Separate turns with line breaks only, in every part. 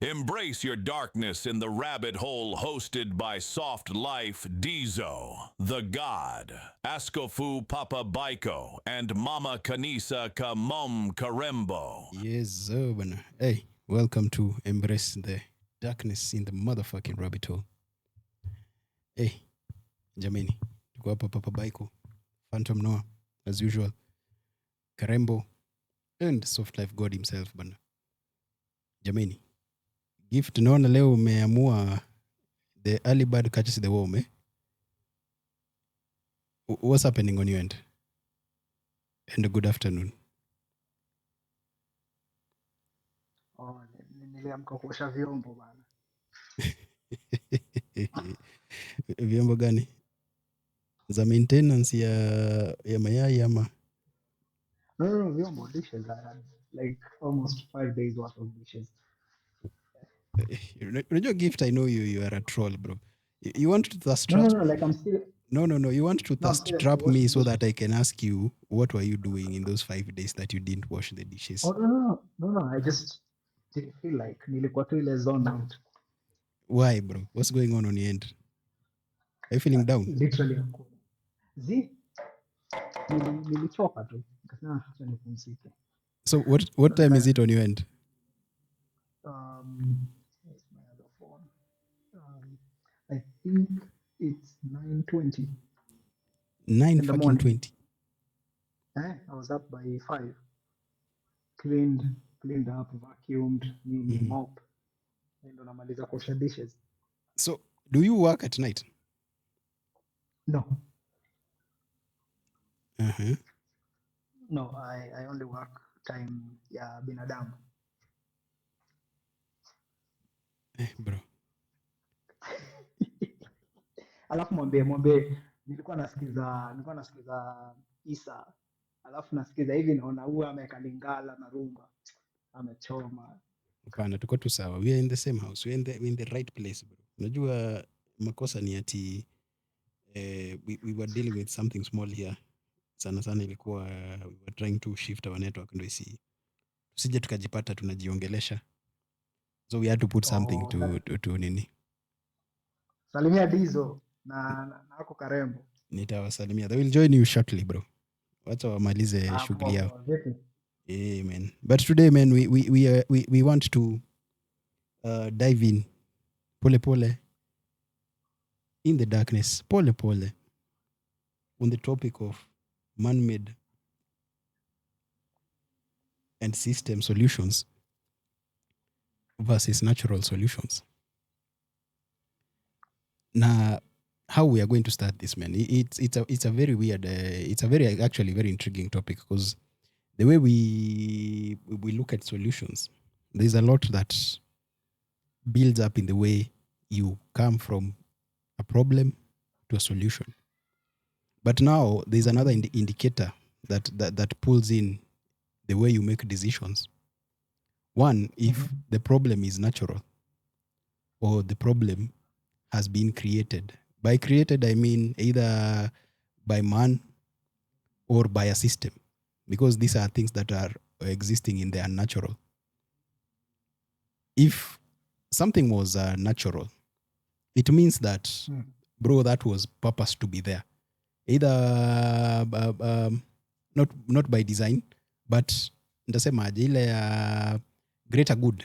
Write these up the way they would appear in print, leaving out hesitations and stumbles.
Embrace your darkness in the rabbit hole hosted by Soft Life Dizo, The God, Askofu Papa Baiko, and Mama Kanisa Kamom Karembo.
Yes, sir, bana. Hey, welcome to Embrace the Darkness in the Motherfucking Rabbit Hole. Hey, jameni, tuko hapa Papa Baiko, Phantom Noah, as usual, Karembo, and Soft Life God himself, bana. Jameni, gift naona leo umeamua the early bird catches the worm, eh? What's happening on your end? And a good afternoon.
Oh, niliamka kuosha vyombo bana.
Vyombo gani? Za maintenance ya mayai ama?
No, vyombo, dishes. I had like almost 5 days worth of dishes.
Unajua gift, I know you are a troll, bro. You want to thirst
No,
trap?
like I'm still,
No. You want to
no, I'm
thirst
seriously
trap me
washing
so
dishes.
that I can ask you what were you doing in those 5 days that you didn't wash the dishes?
Oh, no, I just didn't feel like nilikuwa tu ile zone out.
Why, bro? What's going on your end? Are you feeling down?
Literally hakuna. Zi, nilichoka tu. Nikasema acha nipumzike.
So what time is it on your end?
Where's my other phone? I think it's 9:20
9
in the
fucking
morning.
20.
I was up by 5. Cleaned up, vacuumed, mop. Ndo namaliza kuosha dishes.
So do you work at night?
No.
Uh-huh.
No, I only work time ya binadamu.
Bro.
Alafu mwambie nilikuwa nasikiza Isa. Alafu nasikiza hivi naona huyu ameweka Lingala na Rumba. Amechoma.
Hapana, tuko tu sawa. We are in the same house. We are in the right place, bro. Unajua makosa ni ati we were dealing with something small here. Sana ilikuwa we were trying to shift our network ndio tusije tukajipata tunajiongelesha. So we had to put something to nini.
Salimia Dizo na ako Karembo.
Nitawasalimia. They will join you shortly, bro. Wacha wamalize shughuli yao. Man. But today, man, we want to dive in pole in the darkness, pole on the topic of man-made and system solutions versus natural solutions. Now, how we are going to start this, man? It's a very weird. It's a very actually very intriguing topic because the way we look at solutions, there's a lot that builds up in the way you come from a problem to a solution. But now there's another indicator that pulls in the way you make decisions. One, if the problem is natural or the problem has been created. By created, I mean either by man or by a system, because these are things that are existing in the unnatural. If something was natural, it means that, bro, that was purpose to be there. Either not by design, but ndasemaje ile greater good.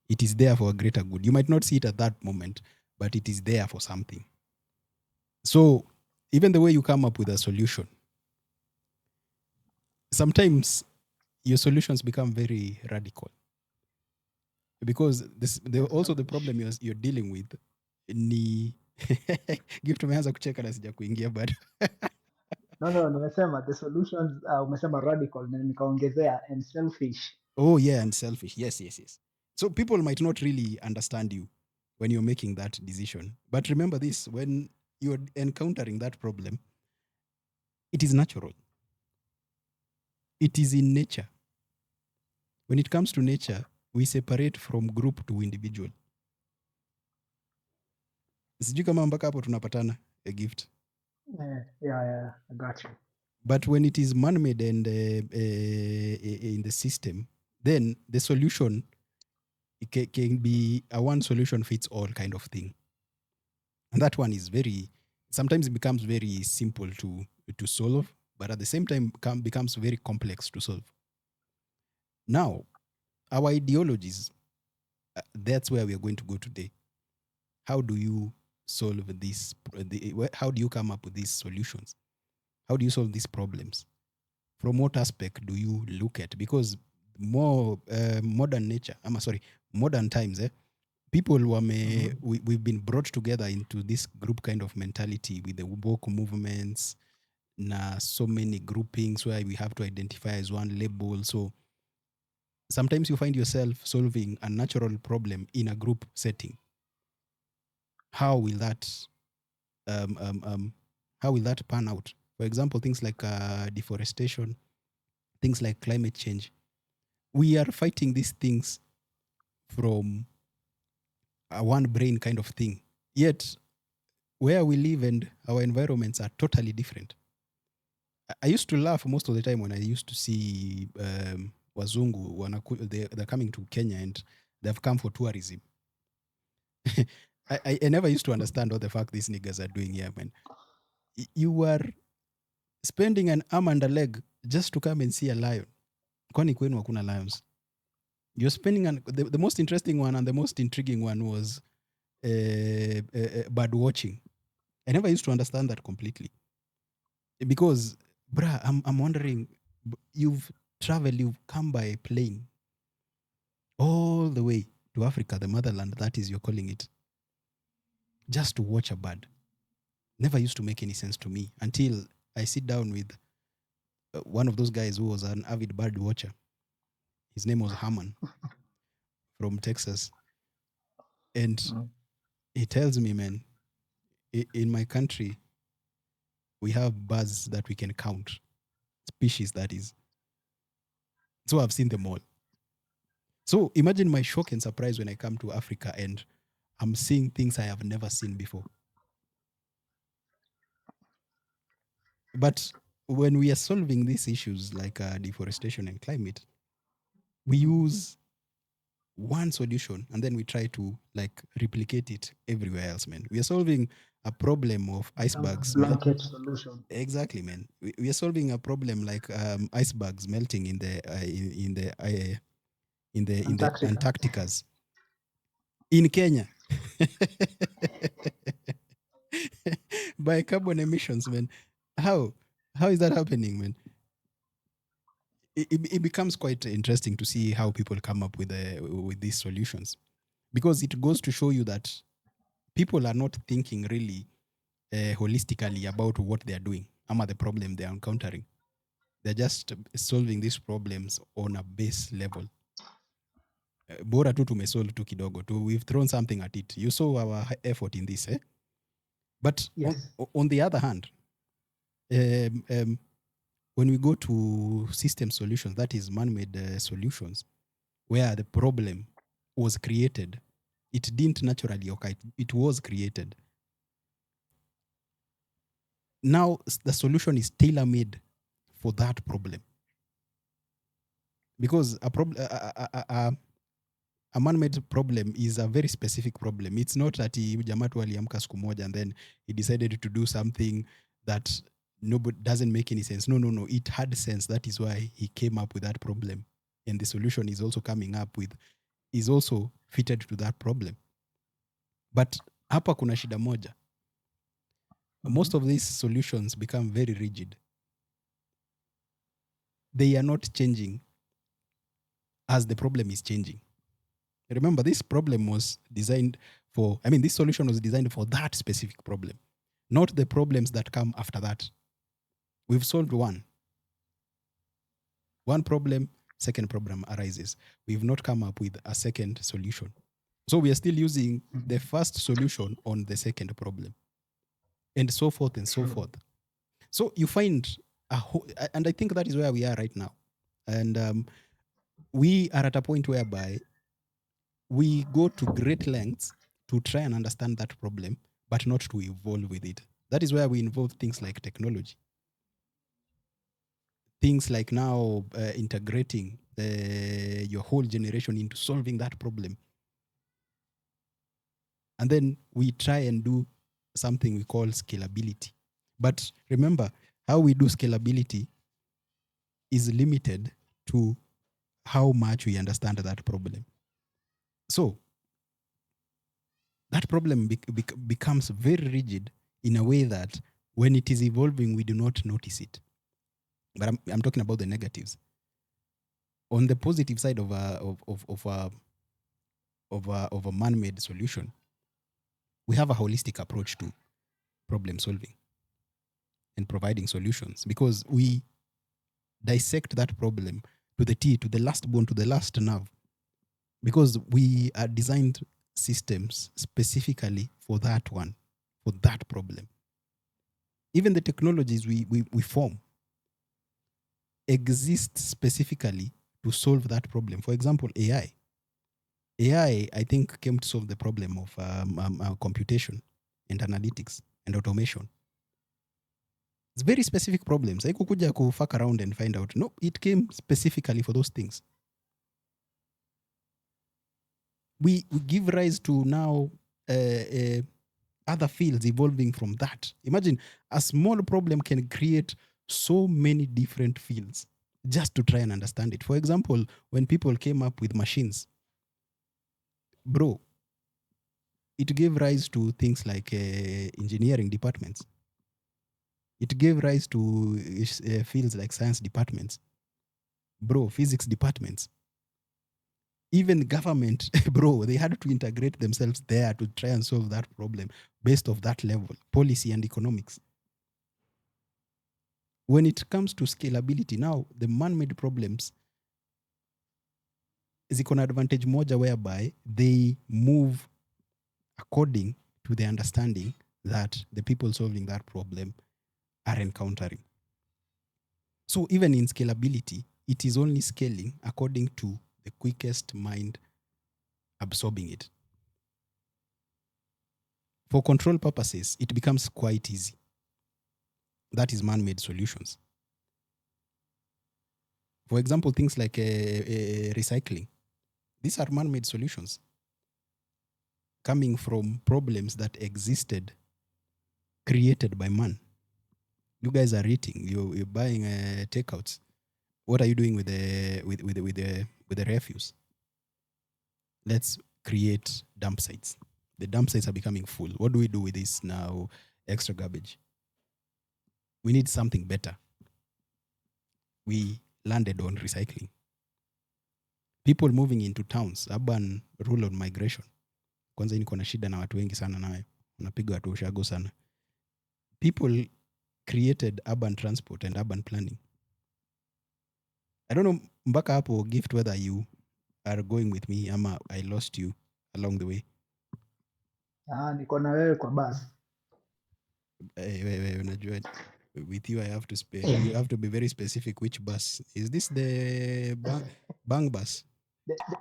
It is there for a greater good. You might not see it at that moment, but it is there for something. So even the way you come up with a solution, sometimes your solutions become very radical. Because also the problem you're dealing with ni gift umeanza kucheka na sija kuingia bado.
No, nimesema the solutions umesema radical na nikaongezea and selfish.
Oh yeah, and selfish. Yes. So people might not really understand you when you're making that decision. But remember this, when you're encountering that problem, it is natural. It is in nature. When it comes to nature, we separate from group to individual. Sijui kama mpaka hapo tunapatana a gift.
Yeah, I got you.
But when it is man-made and in the system, then the solution can be a one solution fits all kind of thing. And that one is sometimes it becomes very simple to solve, but at the same time becomes very complex to solve. Now, our ideologies, that's where we are going to go today. How do you solve this? How do you come up with these solutions? How do you solve these problems? From what aspect do you look at? Because more modern nature, modern times, people we've been brought together into this group kind of mentality with the woke movements, so many groupings where we have to identify as one label. So sometimes you find yourself solving a natural problem in a group setting. How will that pan out? For example, things like deforestation, things like climate change. We are fighting these things from a one brain kind of thing. Yet, where we live and our environments are totally different. I used to laugh most of the time when I used to see Wazungu, they're coming to Kenya and they've come for tourism. I never used to understand what the fuck these niggas are doing here, man. You are spending an arm and a leg just to come and see a lion. Kwani kwenu hakuna lions? You're spending the most interesting one and the most intriguing one was bird watching. I never used to understand that completely. Because, bruh, I'm wondering, you've traveled, you've come by plane all the way to Africa, the motherland, that is, you're calling it, just to watch a bird. Never used to make any sense to me until I sit down with one of those guys who was an avid bird watcher. His name was Herman from Texas. And he tells me, man, in my country, we have birds that we can count, species that is. So I've seen them all. So imagine my shock and surprise when I come to Africa and I'm seeing things I have never seen before. But when we are solving these issues like deforestation and climate, we use one solution and then we try to like replicate it everywhere else, man. We are solving a problem of icebergs.
Blanket solution.
Exactly, man. We are solving a problem like icebergs melting in the Antarcticas in Kenya by carbon emissions, man. How is that happening, man? It becomes quite interesting to see how people come up with these solutions, because it goes to show you that people are not thinking really holistically about what they are doing or the problem they are encountering. They're just solving these problems on a base level. Bora tu tumesolve tu kidogo tu, we've thrown something at it. You saw our effort in this, eh? But
yes.
on the other hand, when we go to system solutions, that is man-made solutions, where the problem was created, it didn't naturally occur, it was created. Now the solution is tailor-made for that problem. Because a man-made problem is a very specific problem. It's not that jamaa tu aliamka siku moja and then he decided to do something that doesn't make any sense. No. It had sense. That is why he came up with that problem. And the solution is also coming up with, is also fitted to that problem. But hapa kuna shida moja. Most of these solutions become very rigid. They are not changing as the problem is changing. Remember, this problem was designed for, this solution was designed for that specific problem, not the problems that come after that. We've solved one problem, second problem arises. We've not come up with a second solution. So we are still using the first solution on the second problem, and so forth and so forth. So you find and I think that is where we are right now. And we are at a point whereby we go to great lengths to try and understand that problem, but not to evolve with it. That is where we involve things like technology. Things like now integrating your whole generation into solving that problem And then we try and do something we call scalability. But remember, how we do scalability is limited to how much we understand that problem. So that problem becomes very rigid in a way that when it is evolving, we do not notice it. But I'm talking about the negatives. On the positive side of a man-made solution, we have a holistic approach to problem solving and providing solutions, because we dissect that problem to the T, to the last bone, to the last nerve, because we are designed systems specifically for that one, for that problem. Even the technologies we form exist specifically to solve that problem. For example, AI. AI, I think, came to solve the problem of computation and analytics and automation. It's very specific problems. Haikukuja ku fuck around and find out. No, it came specifically for those things. We give rise to now other fields evolving from that. Imagine a small problem can create so many different fields just to try and understand it. For example, when people came up with machines, bro, it gave rise to things like engineering departments. It gave rise to fields like science departments. Bro, physics departments. Even government, bro, they had to integrate themselves there to try and solve that problem based off that level, policy and economics. When it comes to scalability, now the man-made problems ziko na advantage moja whereby they move according to the understanding that the people solving that problem are encountering. So even in scalability, it is only scaling according to the quickest mind absorbing it. For control purposes, it becomes quite easy. That is man-made solutions. For example, things like recycling. These are man-made solutions coming from problems that existed, created by man. You guys are eating. You're buying takeouts. What are you doing with the refuse? Let's create dump sites. The dump sites are becoming full. What do we do with this now? Extra garbage. We need something better. We landed on recycling. People moving into towns, urban rural migration. Kwanza niko na shida na watu wengi sana nayo. Unapiga watu ushago sana. People created urban transport and urban planning. I don't know mpaka hapo Gift whether you are going with me ama I lost you along the way.
Niko na wewe kwa bus.
Unajua with you I have to you have to be very specific which bus. Is this the bang bus?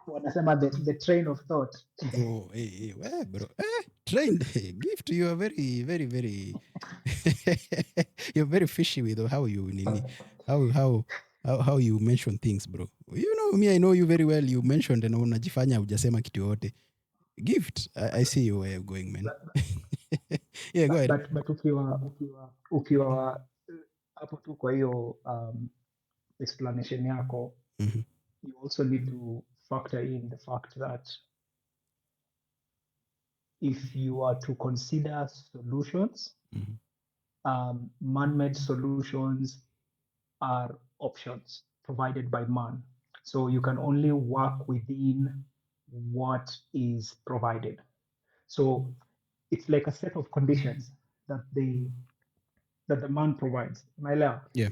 Wanasema the train of thought.
Oh, hey, bro. Train. Gift, you are very, very, very you're very fishy with how you how you mention things, bro. You know me, I know you very well. You mentioned and unajifanya hujasema kitu yote. Gift, I see you where you're going, man. Yeah, go ahead.
But ukiwa hapo tu kwa hiyo explanation yako,
Mhm.
you also need to factor in the fact that if you are to consider solutions,
Mhm.
man-made solutions are options provided by man. So you can only work within what is provided. So it's like a set of conditions that the man provides. Unaelewa?
Yeah.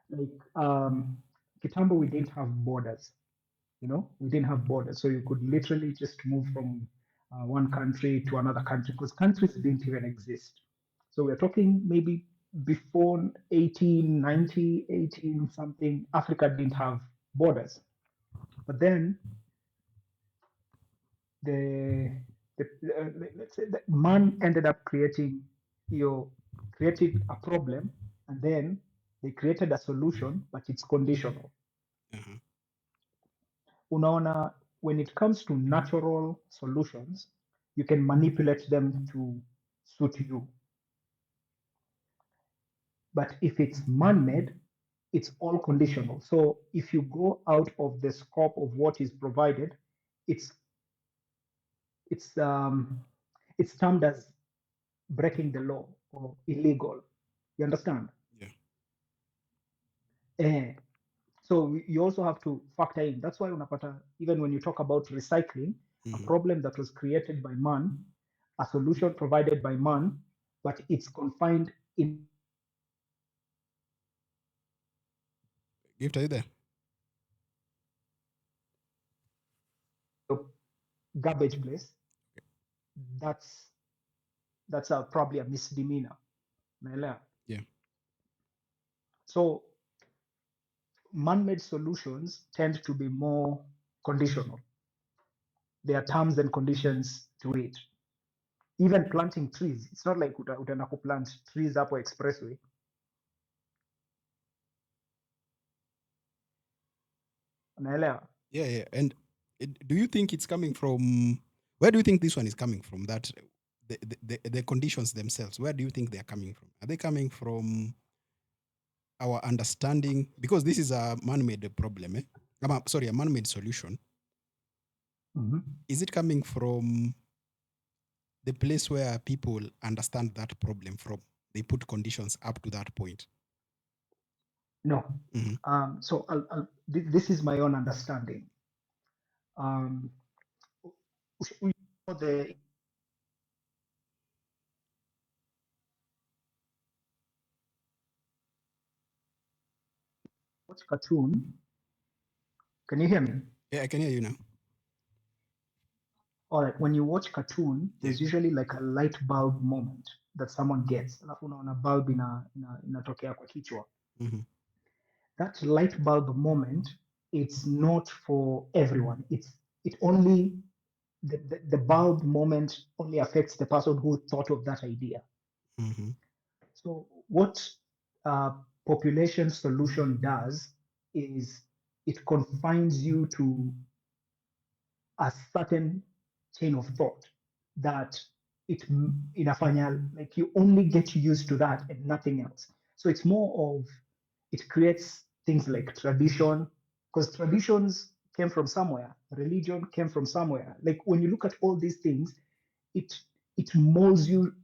Like kitambo we didn't have borders. We didn't have borders, so you could literally just move from one country to another country because countries didn't even exist. So we're talking maybe before 1890, 18 something, Africa didn't have borders. But then the, let's say that man ended up creating a problem, and then they created a solution, but it's conditional.
Uh-huh.
Unaona, when it comes to natural solutions, you can manipulate them to suit you. But if it's man-made, it's all conditional. So if you go out of the scope of what is provided, it's it's um, it's termed as breaking the law or illegal. You understand?
Yeah.
Eh, so you also have to factor in. That's why unapata, even when you talk about recycling, a problem that was created by man, a solution provided by man, but it's confined in
Gift, are you there?
a garbage place. That's probably a misdemeanor. Unaelewa?
Yeah.
So man-made solutions tend to be more conditional. There are terms and conditions to it. Even planting trees, it's not like utaenda kuplant trees hapo expressway. Unaelewa?
Yeah. And do you think it's coming from, where do you think this one is coming from? That the conditions themselves, where do you think they are coming from? Are they coming from our understanding? Because this is a man-made problem, sorry, a man-made solution.
Mhm.
Is it coming from the place where people understand that problem from? They put conditions up to that point.
No.
Mhm.
So this is my own understanding. The watch cartoon. Can you hear me?
Yeah, I can hear you now.
All right. When you watch cartoon, there's
Yeah.
usually like a light bulb moment that someone gets. Alafu unaona bulb inatokea kwa kichwa.
Mhm.
That light bulb moment, it's not for everyone. It only the bulb moment only affects the person who thought of that idea.
Mhm.
So what population solution does is it confines you to a certain chain of thought that inafanya, like you only get used to that and nothing else. So it's more of, it creates things like tradition, because traditions came from somewhere, religion came from somewhere. Like when you look at all these things, it it molds you,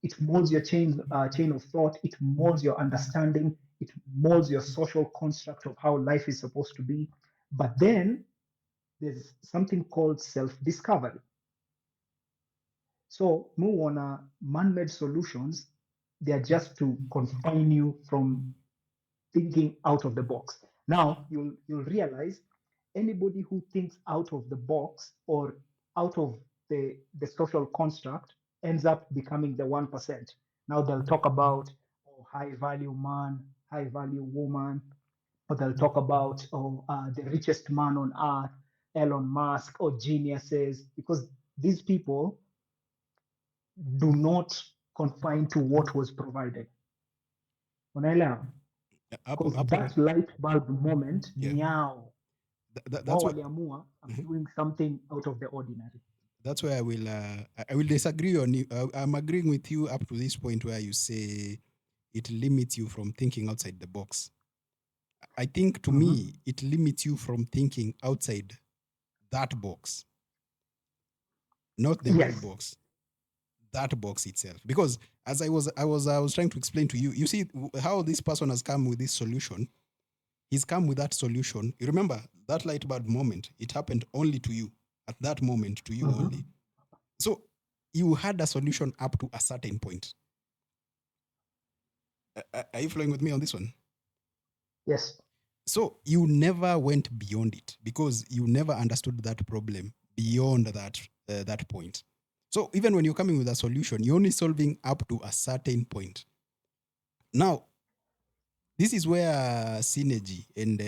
it molds your chain of thought, it molds your understanding, it molds your social construct of how life is supposed to be. But then there's something called self-discovery. So muona man-made solutions, they are just to confine you from thinking out of the box. Now you'll realize anybody who thinks out of the box or out of the social construct ends up becoming the 1%. Now they'll talk about, oh, high value man, high value woman, or they'll talk about, the richest man on earth, Elon Musk, or geniuses, because these people do not confine to what was provided. Unaelewa? Because that light bulb moment,
Yeah.
meow,
That's
wao
what.
waliamua, I'm
Mhm.
doing something out of the ordinary.
That's where I will disagree on you. I'm agreeing with you up to this point where you say it limits you from thinking outside the box. I think to me it limits you from thinking outside that box, not the whole
Yes.
box, that box itself. Because as I was trying to explain to you, you see how this person has come with this solution. He's come with that solution. You remember that light bulb moment? It happened only to you at that moment, to you only. So you had a solution up to a certain point. Are you flowing with me on this one?
Yes.
So you never went beyond it because you never understood that problem beyond that point. So even when you're coming with a solution, you're only solving up to a certain point. Now, this is where synergy and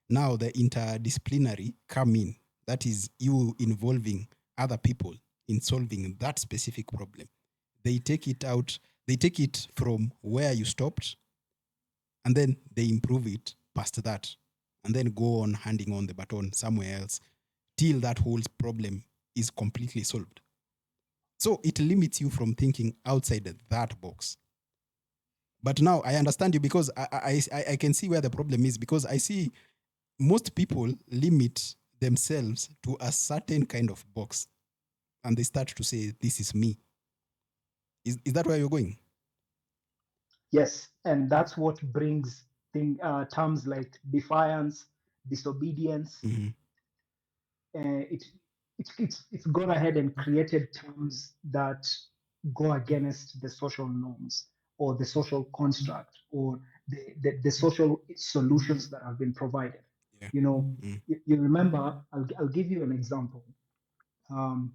now the interdisciplinary come in. That is you involving other people in solving that specific problem. They take it out, they take it from where you stopped, and then they improve it past that, and then go on handing on the baton somewhere else till that whole problem is completely solved. So it limits you from thinking outside that box. But now I understand you, because I can see where the problem is, because I see most people limit themselves to a certain kind of box, and they start to say, this is me. Is that where you're going?
Yes, and that's what brings terms like defiance, disobedience.
Mhm.
It's gone ahead and created terms that go against the social norms or the social construct or the social solutions that have been provided.
Yeah.
You know,
Mm.
you remember, I'll give you an example. Um,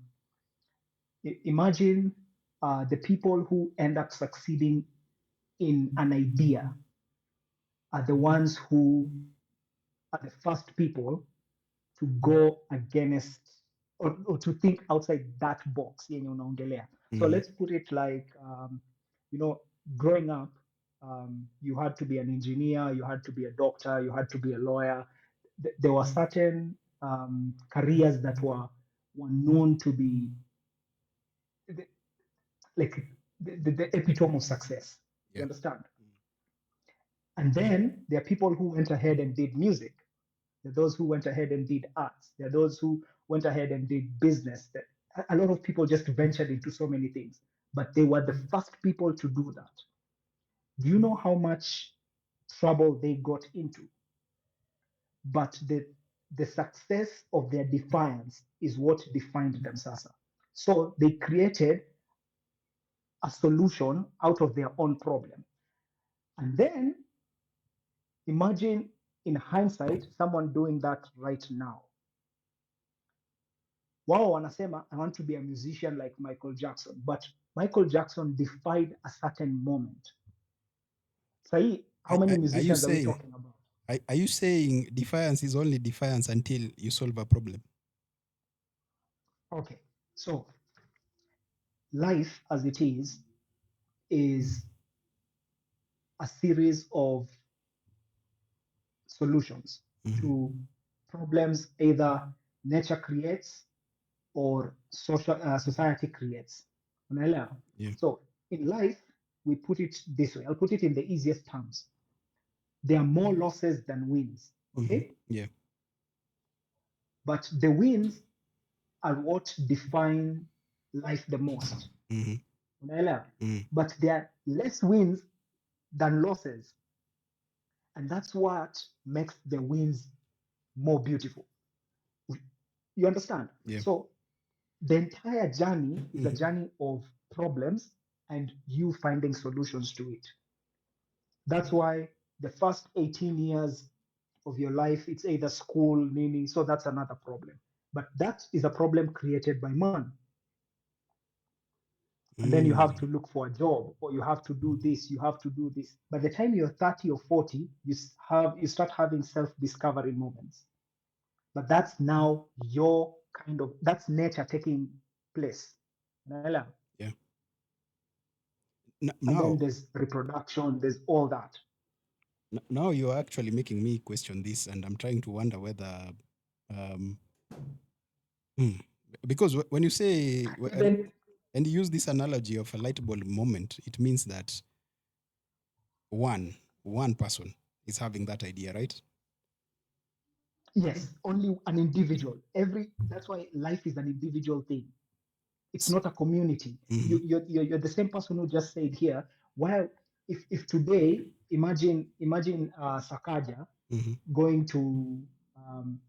Imagine the people who end up succeeding in an idea are the ones who are the first people to go against or to think outside that box yenye unaongelea. So
Mhm.
let's put it like, growing up, you had to be an engineer, you had to be a doctor, you had to be a lawyer. There were certain careers that were known to be the, like the epitome of success. You
Yeah.
understand? And then there are people who went ahead and did music. There are those who went ahead and did arts. There are those who went ahead and did business. A lot of people just ventured into so many things, but they were the first people to do that. Do you know how much trouble they got into? But the success of their defiance is what defined them, Sasa. So they created a solution out of their own problem. And then imagine, in hindsight, someone doing that right now. Wao wanasema, I want to be a musician like Michael Jackson, but Michael Jackson defied a certain moment. Sahi, how many
Are you
musicians are we
saying,
talking about?
are you saying defiance is only defiance until you solve a problem?
Okay, so life as it is a series of solutions
Mhm.
to problems either nature creates or society creates. Unaelewa?
Yeah.
So in life, we put it this way. I'll put it in the easiest terms. There are more losses than wins.
Mhm.
Okay,
Yeah.
but the wins are what define life the most.
Mhm.
Unaelewa?
Mhm.
But there are less wins than losses, and that's what makes the wins more beautiful. You understand?
Yeah.
So the entire journey is a
Mhm.
journey of problems and you finding solutions to it. That's why the first 18 years of your life, it's either school, nini, so that's another problem. But that is a problem created by man. And then you have to
Mm.
look for a job, or you have to do this, you have to do this. By the time you're 30 or 40, you start having self-discovery moments. But that's now your that's nature taking place. Unaelewa?
Yeah.
And then
Now,
there's reproduction, there's all that.
now you're actually making me question this, and I'm trying to wonder whether, um, hmm, because when you say,
Then
and you use this analogy of a light bulb moment, it means that one person is having that idea, right?
yes, only an individual. That's why life is an individual thing. It's not a community.
Mhm.
You're the same person who just said here. Well, if today, Sakaja
Mhm.
going to um,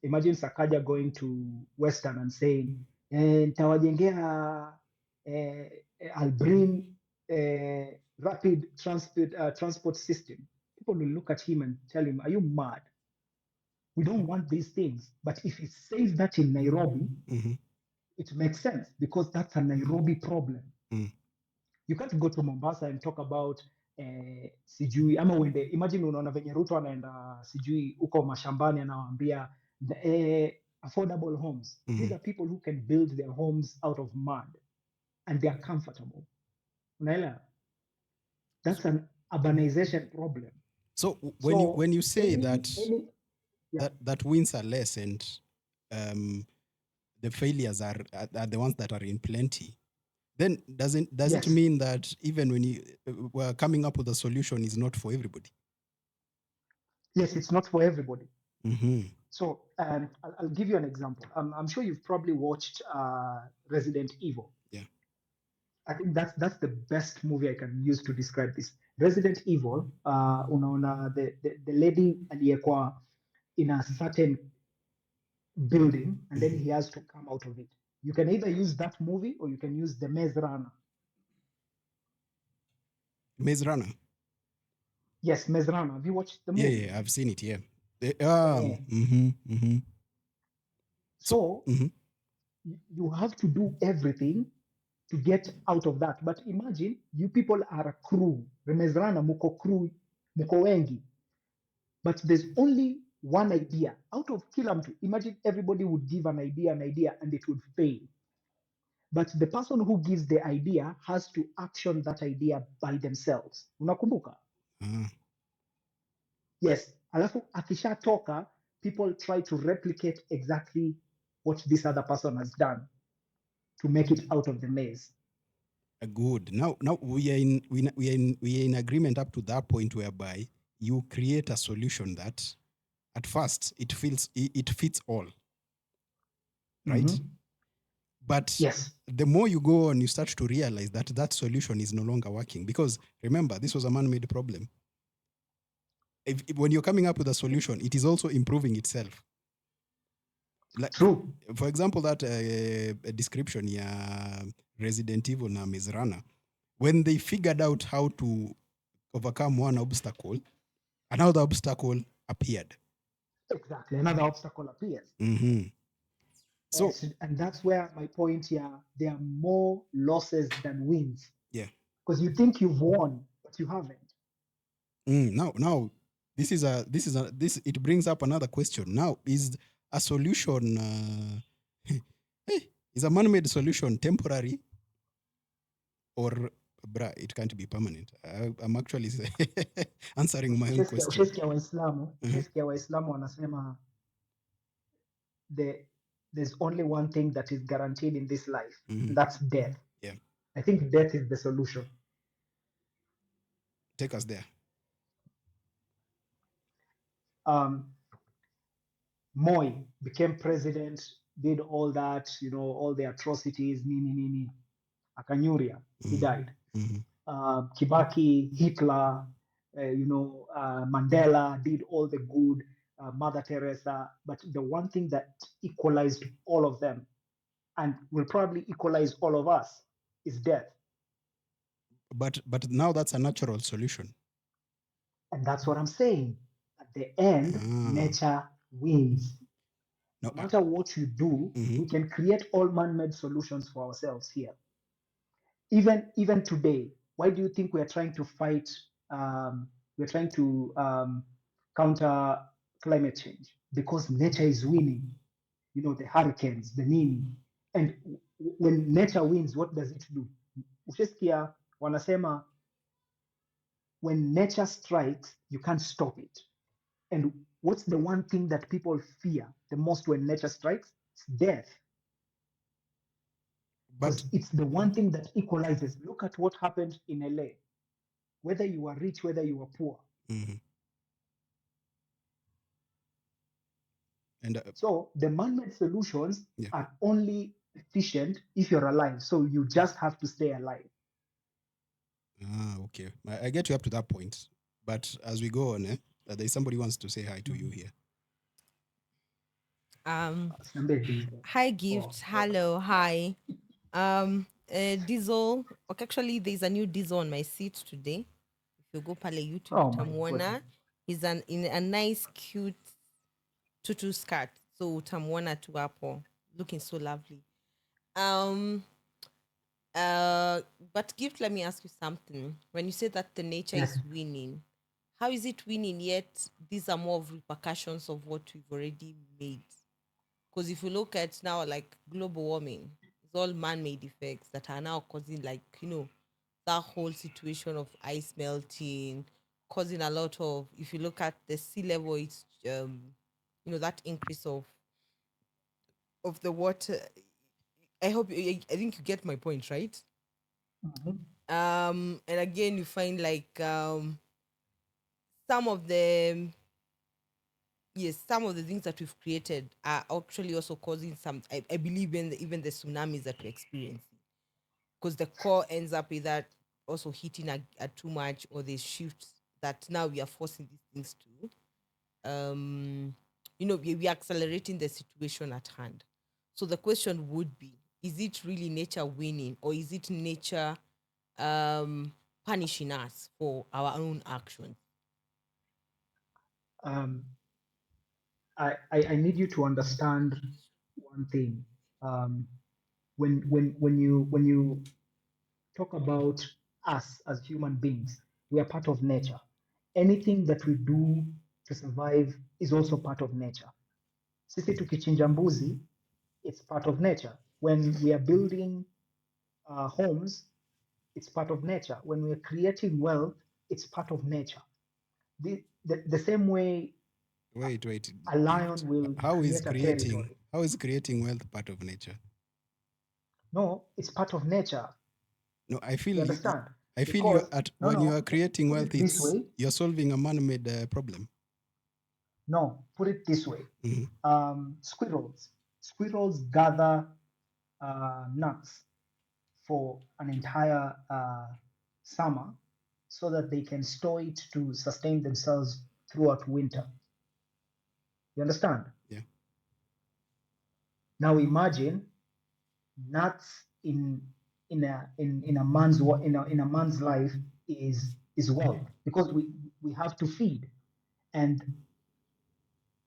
imagine Sakaja going to Western and saying, "Nitawajengea, I'll bring rapid transport system." People will look at him and tell him, "Are you mad? We don't want these things." But if he says that in Nairobi,
Mhm.
it makes sense because that's a Nairobi problem.
Mm.
You can't go to Mombasa and talk about sijui ama uende, imagine unaona venye Ruto anaenda sijui huko mashambani anawaambia affordable homes.
Mhm.
These are people who can build their homes out of mud and they are comfortable. Unaelewa? That's an urbanization problem.
So
So
when you say
any yeah.
that wins are less, and um, the failures are the ones that are in plenty, then does it
Yes.
mean that even when you were coming up with a solution is not for everybody?
Yes, it's not for everybody.
Mm-hmm.
So I'll give you an example. I'm sure you've probably watched Resident Evil.
Yeah.
I think that's the best movie I can use to describe this. Resident Evil, unaona the lady aliyekuwa in a certain building and then he has to come out of it. You can either use that movie or you can use The Maze Runner.
Maze Runner.
Yes, Maze Runner. Have you watched the
Yeah,
movie?
yeah, I've seen it. Yeah.
Yeah. So
mhm.
you have to do everything to get out of that. But imagine you people are a crew. The Maze Runner, muko crew, muko wengi. But there's only one idea. Out of kila mtu, imagine everybody would give an idea, and it would fail. But the person who gives the idea has to action that idea by themselves. Unakumbuka? Yes. Alafu akishatoka, people try to replicate exactly what this other person has done to make it out of the maze.
Good. Now we are in agreement up to that point whereby you create a solution that at first it fits all, right?
Mhm.
But
Yes.
the more you go on, you start to realize that that solution is no longer working, because remember, this was a man-made problem. When you're coming up with a solution, it is also improving itself. Like,
True.
for example, that description, yeah, Resident Evil na Maze Runner, when they figured out how to overcome one obstacle, another obstacle appeared.
Exactly. Another obstacle appears.
Mm-hmm. So,
Yes, and that's where my point here, there are more losses than wins.
yeah.
Because you think you've won, but you haven't.
Now, this it brings up another question. Now, is a solution is a man-made solution temporary, or it can't be permanent? I'm actually answering my own question.
Ushesikia Waislamu wanasema there's only one thing that is guaranteed in this life, and that's death.
Yeah.
I think death is the solution.
Take us there.
Moi became president, did all that, all the atrocities, nini, Akanyuria, he died. Kibaki, Hitler, Mandela did all the good, Mother Teresa. But the one thing that equalized all of them and will probably equalize all of us is death.
But now that's a natural solution.
And that's what I'm saying. At the end, nature wins. No matter what you do, we can create all man-made solutions for ourselves here. Even today, why do you think we are trying to fight? We're trying to counter climate change because nature is winning. The hurricanes, the nini, and when nature wins, what does it do? Ushesikia wanasema when nature strikes, you can't stop it. And what's the one thing that people fear the most when nature strikes? It's death. But it's the one thing that equalizes. Look at what happened in LA. Whether you are rich, whether you are poor. And so the man-made solutions are only efficient if you're alive. So you just have to stay alive.
Okay. I get you up to that point. But as we go on, there's somebody who wants to say hi to you here.
Hi, Gifts. Hello, hi. Diesel. Okay, actually, there's a new Diesel on my seat today. If you go pale YouTube, Tamwana, he's in a nice, cute tutu skirt. So Tamwana to Apple, looking so lovely. But Gift, let me ask you something. When you say that the nature is winning, how is it winning yet these are more of repercussions of what we've already made? Because if you look at now, like global warming, it's all man-made effects that are now causing, like, that whole situation of ice melting, causing a lot of, if you look at the sea level, it's, that increase of of the water. I hope I think you get my point, right?
Mhm.
And again, you find like some of the yes, some of the things that we've created are actually also causing some. I believe in even the tsunamis that we're experiencing, because the core ends up either also hitting a too much, or there's shifts that now we are forcing these things to. We're accelerating the situation at hand. So the question would be: is it really nature winning, or is it nature um, punishing us for our own actions?
Um, I need you to understand one thing. Um, when you talk about us as human beings, we are part of nature. Anything that we do to survive is also part of nature. Sisi tukichinja mbuzi, it's part of nature. When we are building homes, it's part of nature. When we're creating wealth, it's part of nature. The same way
Wait.
a lion will create a territory.
How is creating wealth part of nature?
No, it's part of nature.
No, I feel
You understand?
I feel you
Because
at
no,
when you are
no.
creating
Put
wealth,
it this
it's
way.
you're solving a man-made problem.
No, put it this way.
Mhm.
Squirrels gather nuts for an entire summer so that they can store it to sustain themselves throughout winter. You understand?
Yeah.
Now imagine nuts in a man's in a man's life is wealth, because we have to feed. And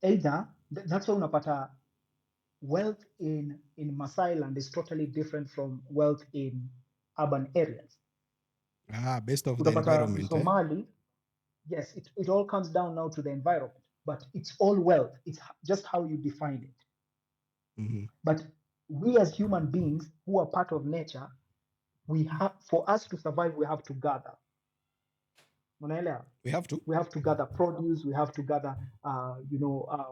either that's why unapata wealth in Masai land is totally different from wealth in urban areas.
Based off the
Utapata
environment, eh?
Msomali, yes, it all comes down now to the environment, but it's all wealth. It's just how you define it.
Hmm.
But we as human beings who are part of nature, we have, for us to survive, we have to gather. Unaelewa?
We have to.
We have to gather produce, we have to gather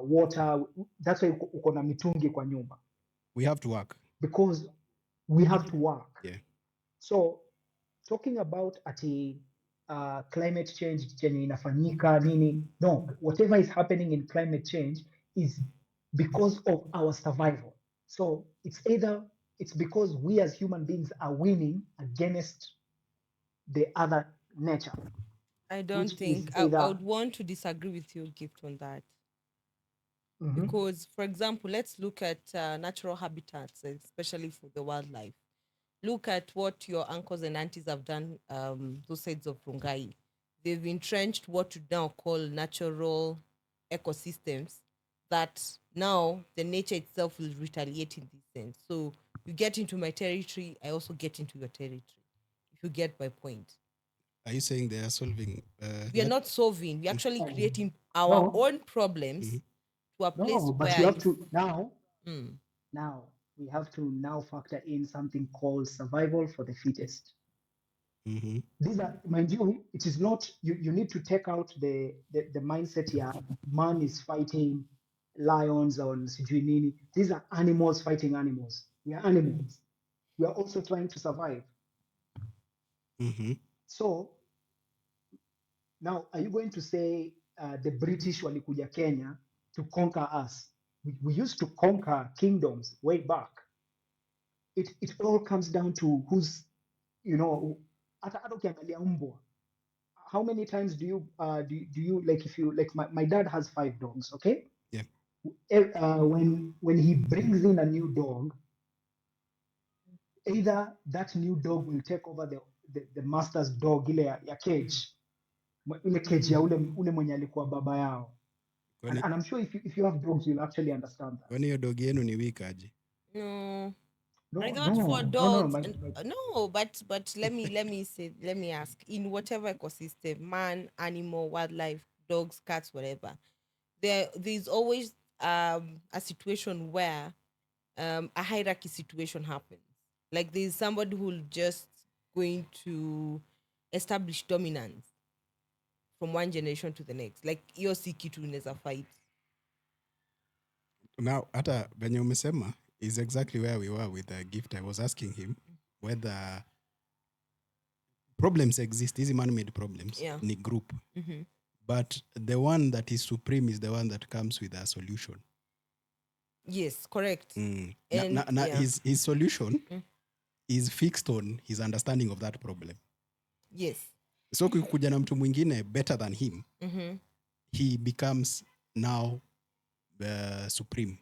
water. That's why uko na mitungi kwa nyumba,
We have to work.
because we have to work.
Yeah.
So talking about ati climate change chenye inafanyika nini, no, whatever is happening in climate change is because of our survival. So it's because we as human beings are winning against the other nature,
I don't
which is
think I
either
would want to disagree with you, Gift, on that.
mhm,
Because, for example, let's look at natural habitats, especially for the wildlife. Look at what your uncles and aunties have done, those sides of Rungai. They've entrenched what you now call natural ecosystems that now the nature itself will retaliate in this sense. So you get into my territory, I also get into your territory, if you get my point.
Are you saying they are solving?
We are not solving, we're actually creating our
no,
own problems
Mhm.
to a place
no, but you
where
have
it's,
to now.
mm,
Now we have to now factor in something called survival for the fittest.
Mhm.
These are, mind you, it is not, you need to take out the mindset here. Man is fighting lions or sijui nini. These are animals fighting animals. We are animals. We are also trying to survive.
Mhm.
So now, are you going to say the British walikuja Kenya to conquer us? We used to conquer kingdoms way back. It all comes down to who's, hata ukiangalia mbwa, how many times do you like, if you like, my dad has 5 dogs, okay?
Yeah.
When he brings in a new dog, either that new dog will take over the master's dog, ile ya cage, ile cage ya ule mwenye alikuwa baba yao. And I'm sure if you have dogs, you'll actually understand that.
Kwani hiyo dog yenu ni weak aje?
no. I
No,
thought for
no.
dogs, and no, but let me ask. In whatever ecosystem, man, animal, wildlife, dogs, cats, whatever, there's always a situation where a hierarchy situation happens. Like there's somebody who'll just going to establish dominance from one generation to the next. Like your si kitu unaweza fight.
Now hata venye umesema is exactly where we were with the gift. I was asking him whether problems exist, these man-made problems
Yeah.
in a group,
Mm-hmm.
but the one that is supreme is the one that comes with a solution.
Yes, correct.
Mm.
And yeah.
His solution
Mm.
is fixed on his understanding of that problem.
Yes.
So kukuja na mtu mwingine better than him,
Mm-hmm.
he becomes now supreme.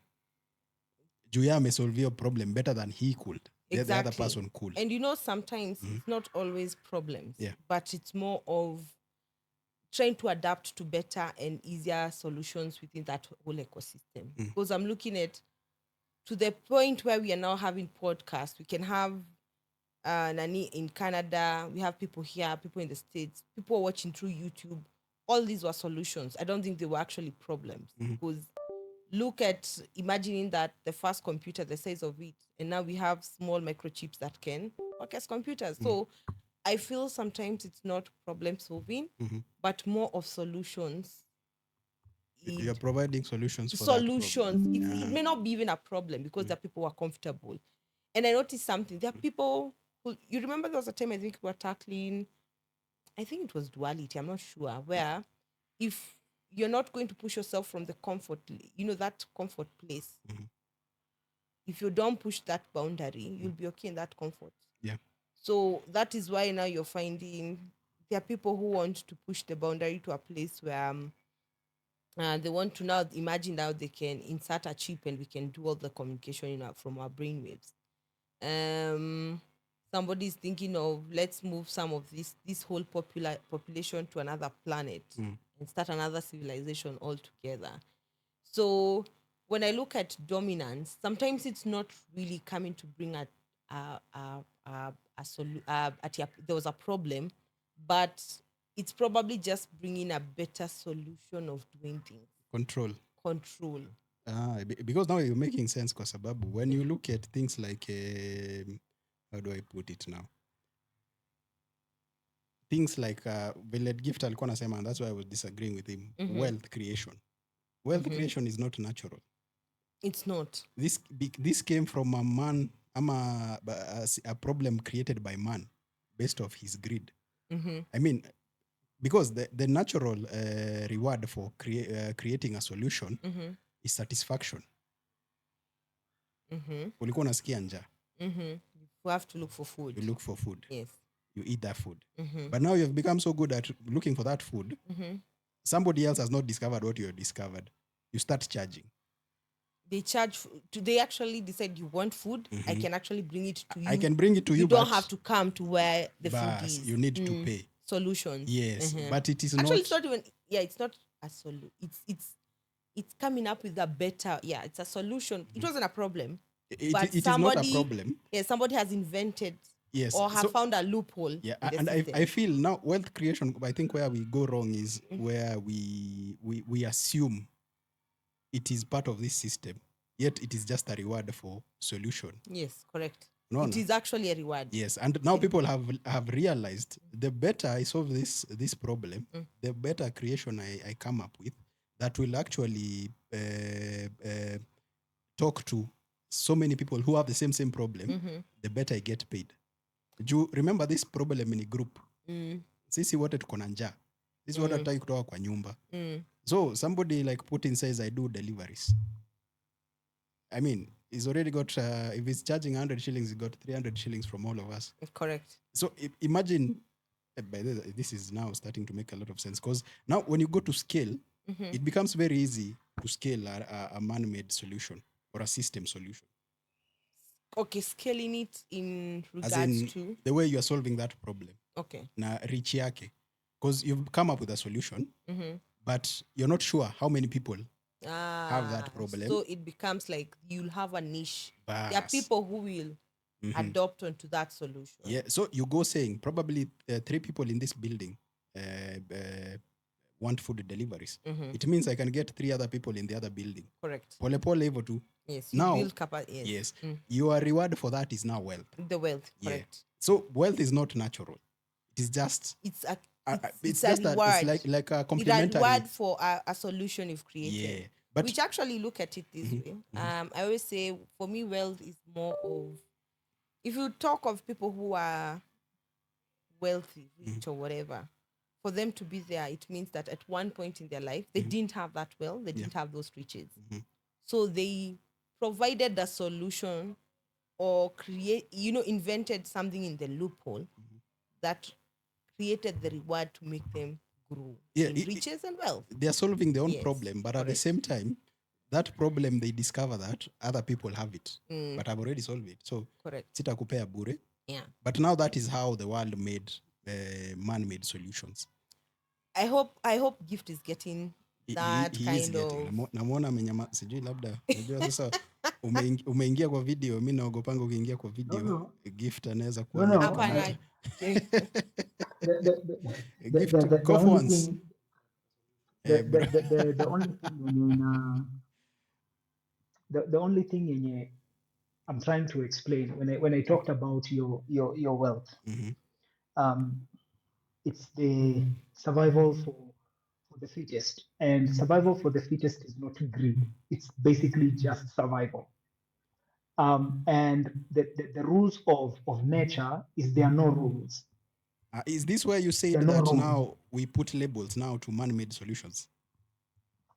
Juya may solve your problem better than he could. The other
Exactly.
person could.
And sometimes it's not always problems,
Yeah.
but it's more of trying to adapt to better and easier solutions within that whole ecosystem. Because I'm looking at to the point where we are now having podcasts. We can have Nani in Canada. We have people here, people in the States, people watching through YouTube. All these were solutions. I don't think they were actually problems. Because look at imagining that the first computer, the size of it, and now we have small microchips that can work as computers. So I feel sometimes it's not problem solving, but more of solutions.
You're providing solutions for
Solutions.
that
It
problem.
may not be even a problem because the people are comfortable. And I noticed something. There are people who, you remember there was a time I think we were tackling, I think it was duality, I'm not sure, where if you're not going to push yourself from the comfort, that comfort place, if you don't push that boundary, you'll be okay in that comfort.
Yeah.
So that is why now you're finding there are people who want to push the boundary to a place where they want to now imagine how they can insert a chip and we can do all the communication from our brainwaves. Somebody's thinking of let's move some of this whole population to another planet and start another civilization altogether. So when I look at dominance, sometimes it's not really coming to bring there was a problem, but it's probably just bringing a better solution of doing things.
Control.
Control.
Because now you're making sense kwa sababu when you look at things like how do I put it now, things like vile gift alikuwa nasema, and that's why I was disagreeing with him. Wealth creation is not natural.
It's not.
This came from a man, a problem created by man based off his greed. I mean, because the natural reward for creating a solution is satisfaction. Ulikuwa unasikia njaa.
You have to look for food.
You look for food.
Yes.
You eat that food. But now you've become so good at looking for that food. Somebody else has not discovered what you have discovered. You start charging.
They charge. They actually decide you want food. I can actually bring it to you.
I can bring it to you.
You don't have to come to where the food is.
You need to pay.
Solutions.
Yes, but it is
actually,
not.
it's not even. Yeah, it's not a solution. It's coming up with a better. Yeah, it's a solution. It wasn't a problem.
It is not a problem.
Yeah, somebody has invented.
Yes.
Or have found a loophole.
Yeah, and I feel now wealth creation, I think where we go wrong is where we assume it is part of this system, yet it is just a reward for solution.
Yes, correct.
No.
Is actually a reward.
Yes, and now people have realized the better I solve this problem, the better creation I come up with that will actually talk to so many people who have the same problem, the better I get paid. Do you remember this problem in a group? Sisi wote tuko na njaa. Sisi wote hatutaki kutoka kwa nyumba. So somebody like Putin says, I do deliveries. I mean, he's already got, if he's charging 100 shillings, he got 300 shillings from all of us.
Correct.
So imagine, this is now starting to make a lot of sense because now when you go to scale, it becomes very easy to scale a man-made solution or a system solution.
Okay, scaling it in regards
As in
to
the way you are solving that problem.
Okay.
Na reach yake. Because you've come up with a solution, but you're not sure how many people have that problem.
So it becomes like you'll have a niche.
Bas.
There are people who will adopt onto that solution.
Yeah, so you go saying probably 3 people in this building want food deliveries. It means I can get 3 other people in the other building.
Correct.
Pole pole hivyo tu.
Yes.
Now,
build capacity.
Yes. Your reward for that is now wealth.
The wealth. Correct.
Yeah. So wealth is not natural. It is just.
It's a
it's
a
just
reward.
it's like a
It's a
complementary.
reward for a solution you've created.
Yeah, But
which actually look at it this way. I always say, for me, wealth is more of, if you talk of people who are wealthy, rich, or whatever, for them to be there, it means that at one point in their life, they didn't have that wealth, they didn't have those riches. So they provided a solution or invented something in the loophole that created the reward to make them grow in riches and wealth.
they are solving their own
Yes,
problem, but at the
correct.
same time, that problem they discover that other people have it, but I've already solved it. So
Correct.
sitakupea bure.
Yeah.
But now that is how the world made man-made solutions.
I hope Gift is getting that
He is
kind
getting.
of.
Namwona amenyama, sijui labda unajua sasa umeingia kwa video, mimi naogopanga ukiingia kwa video.
No.
Gift anaweza
No, no.
Hapana.
Gift
The
go for
only
once.
thing, the only thing the only thing yenye I'm trying to explain when I talked about your wealth, it's the survival for the fittest, and survival for the fittest is not greed. It's basically just survival. And the rules of nature is there are no rules.
Is this where you said
There are no
that
rules.
now we put labels now to man-made solutions,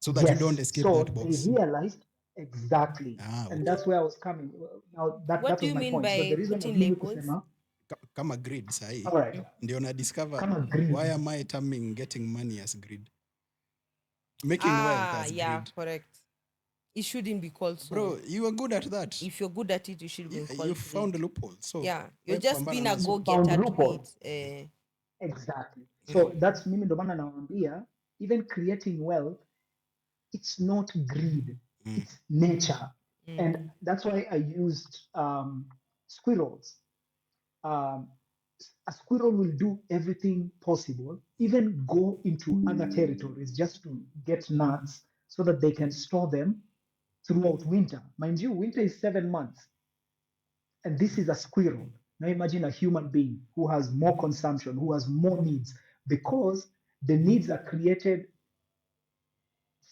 so that you
Yes.
don't escape
So
that box?
they realized exactly,
Okay.
and that's where I was coming. Now that
What
that
do
was
you
my
mean
point. So
by
the reason
putting
of mimi
labels?
kusema,
Kama greed sahi,
all right,
ndio na discover
kama greed.
why am I terming getting money as greed? Making wealth as
Yeah,
greed.
correct. It shouldn't be called so.
Bro, you are good at that.
If you're good at it, you should be called
You found a
greed.
loophole. So
Yeah, you're
wewe
just
pambana
being a
nazo.
go-getter
Found
to
loophole.
it.
Exactly. So that's mimi ndo maana nawaambia, even creating wealth, it's not greed, it's nature. And that's why I used squirrels. A squirrel will do everything possible, even go into other territories just to get nuts so that they can store them throughout winter. Mind you, winter is 7 months. And this is a squirrel. Now imagine a human being who has more consumption, who has more needs, because the needs are created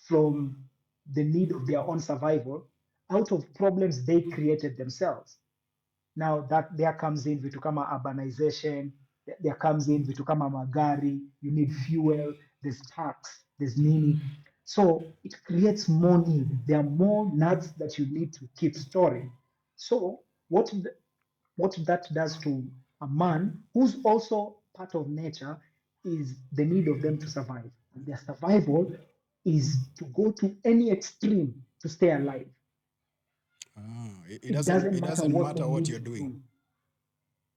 from the need of their own survival out of problems they created themselves. Now that there comes in vitu kama urbanization, there comes in vitu kama magari, you need fuel, there's tax, there's nini. So it creates more need. There are more nuts that you need to keep storing. So what that does to a man who's also part of nature is the need of them to survive. And their survival is to go to any extreme to stay alive.
It doesn't matter what
they
you're
need to
doing.
do.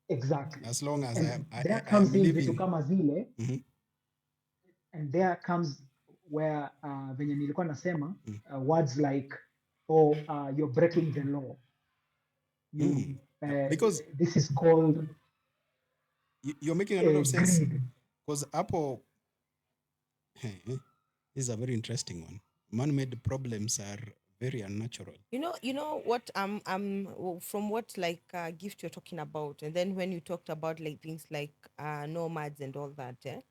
Exactly.
As long as
And
I
there
am
comes in vitu
living.
kama zile, and there comes where venye nilikuwa nasema words like, oh, you're breaking the law.
Because
this is called
you're making a lot of sense.
greed.
Because Apple, this is a very interesting one. Man-made problems are very unnatural.
You know what from what like Gift you're talking about, and then when you talked about like things like nomads and all that,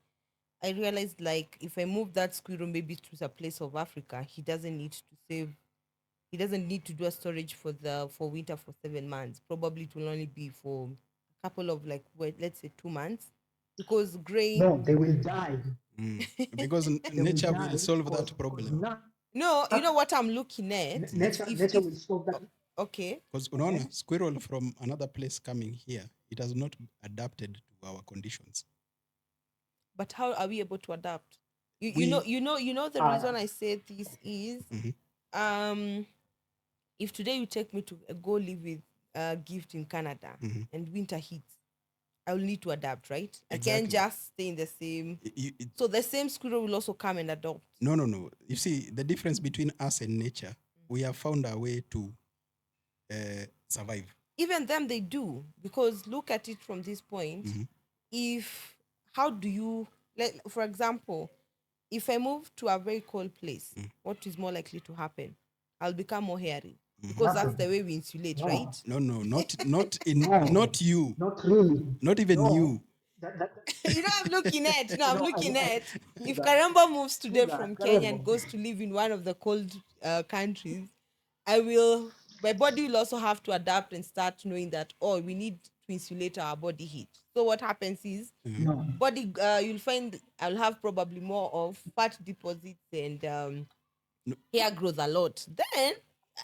I realized like if I move that squirrel maybe to a place of Africa, he doesn't need to save. He doesn't need to do a storage for winter for 7 months. Probably it will only be for a couple of like let's say 2 months, because grain.
No, they will die.
Because nature will solve that problem.
No, you know what I'm looking at.
Nature will solve that.
Okay.
Because unaona squirrel from another place coming here, it has not adapted to our conditions.
But how are we able to adapt? You know the reason I say this is if today you take me to go live with Gift in Canada and winter hits, I will need to adapt, right?
Exactly.
I can't just stay in the same. So the same squirrel will also come and adopt.
No. You see, the difference between us and nature, we have found a way to survive.
Even them, they do. Because look at it from this point. How do you, for example, if I move to a very cold place, what is more likely to happen? I'll become more hairy. Because that's the way we insulate, right?
No, not you.
Not really.
Not even you.
You know, I'm looking at. No, I'm
No,
looking at. If
that-
Karembo moves today
that
from Kenya and
Karembo.
goes to live in one of the cold countries, I will. My body will also have to adapt and start knowing that we need to insulate our body heat. So what happens is
No.
body. You'll find I'll have probably more of fat deposits and hair growth a lot. Then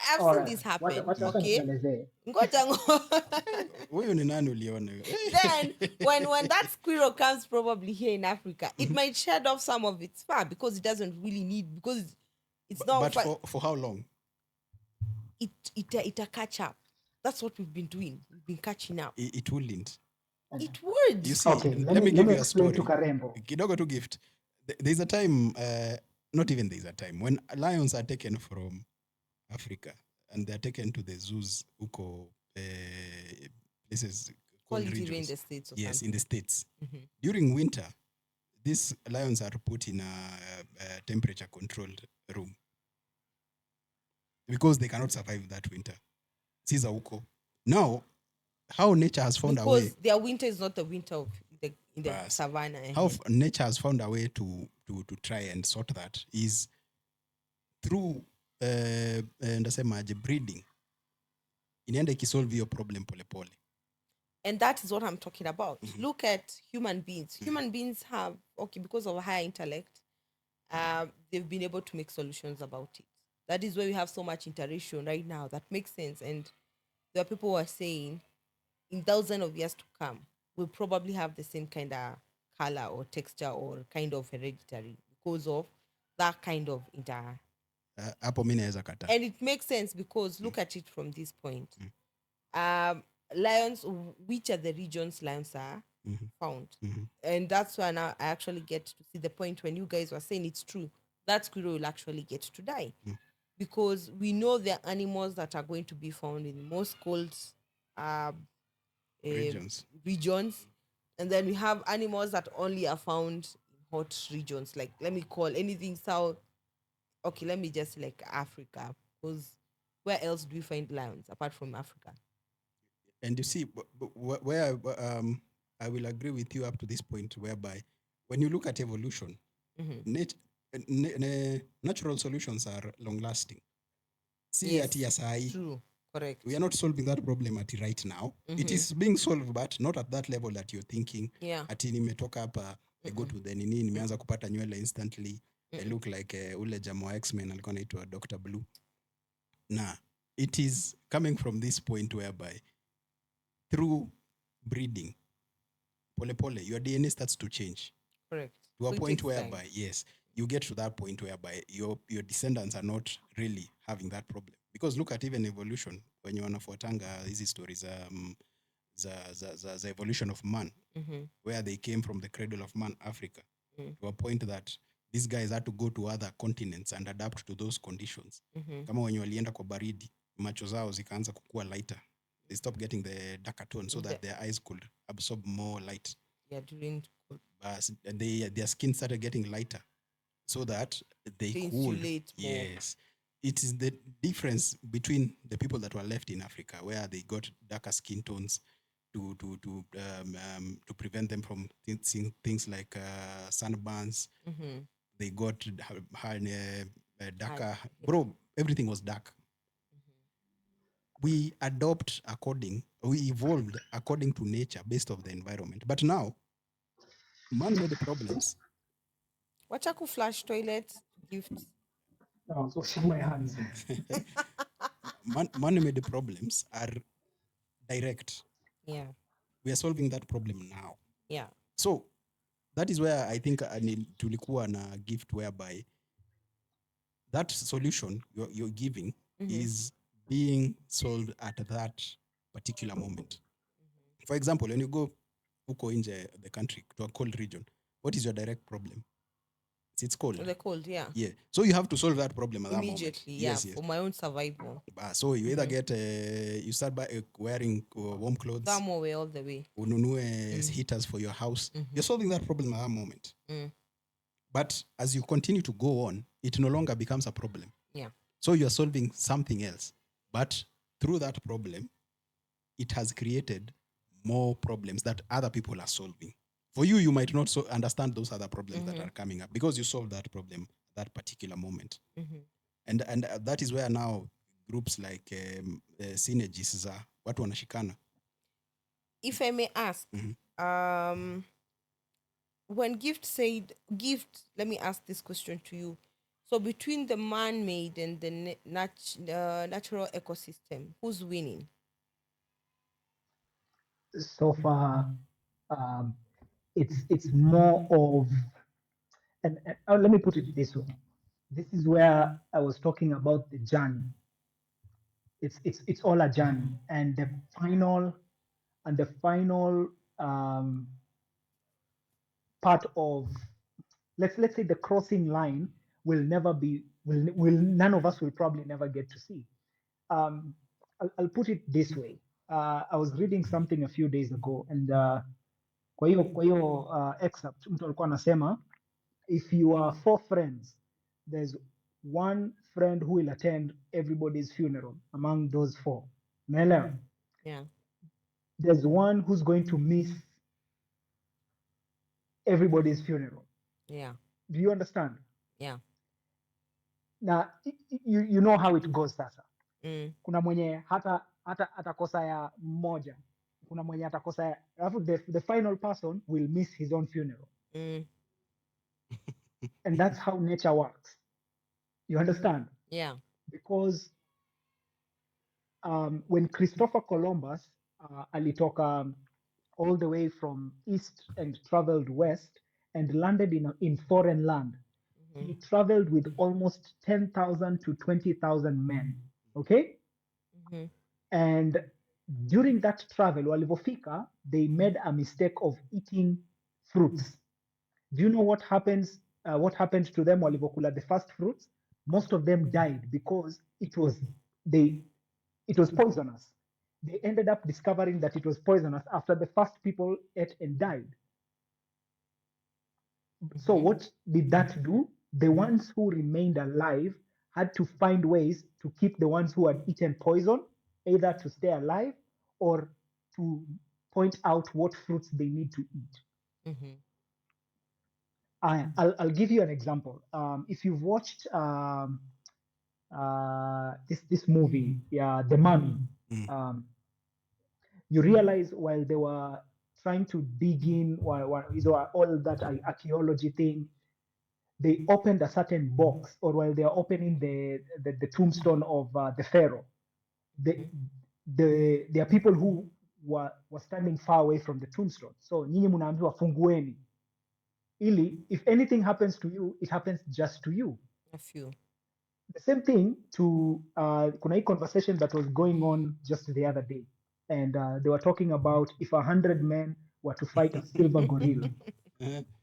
I've
All
seen
right.
this happen.
Wacha
Okay.
nikuelezee.
Ngoja
Huyu ni nani uliona?
then when that squirrel comes probably here in Africa, it might shed off some of its fur because it doesn't really need because it's not
But for how long?
it'll catch up. That's what we've been doing. We've been catching up.
It wouldn't.
It would.
You see,
Okay,
let me give you a
explain
story.
to Karembo.
Kidogo to gift. There's a time, not even there's a time, when lions are taken from Africa and they're taken to the zoos, huko, places called
Quality in
regions.
the States or
Yes,
something.
in the States.
Mhm.
During winter, these lions are put in a temperature controlled room because they cannot survive that winter. Sisa huko. Now, how nature has found a way.
Because their winter is not the winter of in the
Bas.
savannah.
How nature has found a way to try and sort that is through ndasemaje breeding. Inaenda ikisolve your problem pole pole.
And that is what I'm talking about. Look at human beings. Human beings have, because of a higher intellect, they've been able to make solutions about it. That is why we have so much interaction right now. That makes sense. And there are people who are saying, in thousands of years to come, we'll probably have the same kind of color or texture or kind of hereditary because of that kind of
Hapo mimi naweza kata.
And it makes sense because look at it from this point. Lions, which are the regions lions are found? And that's why now I actually get to see the point when you guys were saying it's true. That squirrel will actually get to die. Because we know there are animals that are going to be found in most cold regions. And then we have animals that only are found in hot regions. Like, let me call anything south. Okay, let me just like Africa. Because where else do we find lions apart from Africa?
And you see, where I will agree with you up to this point, whereby when you look at evolution, natural solutions are long-lasting. See,
Yes,
at Yasai,
true, correct.
we are not solving that problem at right now. It is being solved, but not at that level that you're thinking.
Yeah.
Ati nimetoka hapa, I go to the nini, nimeanza kupata nywele instantly. I look like ule jamaa wa X-Men alikuwa anaitwa Dr. Blue. Nah, it is coming from this point whereby through breeding, pole pole, your DNA starts to change.
Correct.
To a
So it
point
takes
whereby,
time.
yes, you get to that point whereby your descendants are not really having that problem. Because look at even evolution, when you wanafuatanga hizi stories the evolution of man, where they came from the cradle of man, Africa, to a point that these guys had to go to other continents and adapt to those conditions. Kama wenye walienda kwa baridi, macho zao zikaanza kukua lighter. They stopped getting the darker tone so that their eyes could absorb more light.
Yeah, during
Their skin started getting lighter so that they could.
insulate more.
Yes. It is the difference between the people that were left in Africa, where they got darker skin tones to prevent them from things like sunburns. They got darker. Bro, everything was dark. We evolved according to nature based on the environment. But now, man-made problems.
Wachaku flash toilet gifts.
No, I was washing my hands.
Man-made problems are direct.
Yeah.
We are solving that problem now.
Yeah.
So that is where I think tulikuwa na gift whereby that solution you're giving is being solved at that particular moment. For example, when you go huko nje the country to a cold region, what is your direct problem? It's cold.
The cold, yeah.
Yeah. So you have to solve that problem at that moment.
Immediately, yeah, for my own survival.
So you either get you start by wearing warm clothes.
Thermal way all the way.
Ununue heaters for your house. You're solving that problem at that moment. But as you continue to go on, it no longer becomes a problem.
Yeah.
So you're solving something else. But through that problem, it has created more problems that other people are solving. For you, you might not understand those other problems that are coming up because you solved that problem at that particular moment. And that is where now groups like synergies are watu wanashikana.
If I may ask, when Gift, let me ask this question to you. So between the man-made and the natural ecosystem, who's winning?
So far, it's more of, and let me put it this way. This is where I was talking about the journey. It's all a journey, and the final part of, let's say, the crossing line will never be, will none of us will probably never get to see. I'll put it this way. I was reading something a few days ago, and kwa hiyo excerpt mtu alikuwa anasema, if you are 4 friends, there's one friend who will attend everybody's funeral among those 4. Umeelewa?
Yeah.
There's one who's going to miss everybody's funeral.
Yeah.
Do you understand?
Yeah.
Now, you know how it goes sasa.
Mm.
Kuna mwenye hata atakosa ya moja. Kuna mwenye atakosa ya, alafu the final person will miss his own funeral. And that's how nature works. You understand?
Yeah.
Because when Christopher Columbus alitoka all the way from east and traveled west and landed in foreign land, he traveled with almost 10,000 to 20,000 men. Okay? And during that travel, walivofika, they made a mistake of eating fruits. Do you know what happens? What happened to them walivokula the first fruits? Most of them died because it was poisonous. They ended up discovering that it was poisonous after the first people ate and died. So what did that do? The ones who remained alive had to find ways to keep the ones who had eaten poison, either to stay alive or to point out what fruits they need to eat. I'll give you an example. If you've watched this movie, The Mummy, you realize while they were trying to dig in, while all that archaeology thing, they opened a certain box, or while they are opening the tombstone of the pharaoh, there are people who were standing far away from the tombstone. So nyinyi mnaambiwa fungueni, ili if anything happens to you, it happens just to you.
A few.
The same thing to kuna hii conversation that was going on just the other day, and they were talking about if 100 men were to fight a silver gorilla.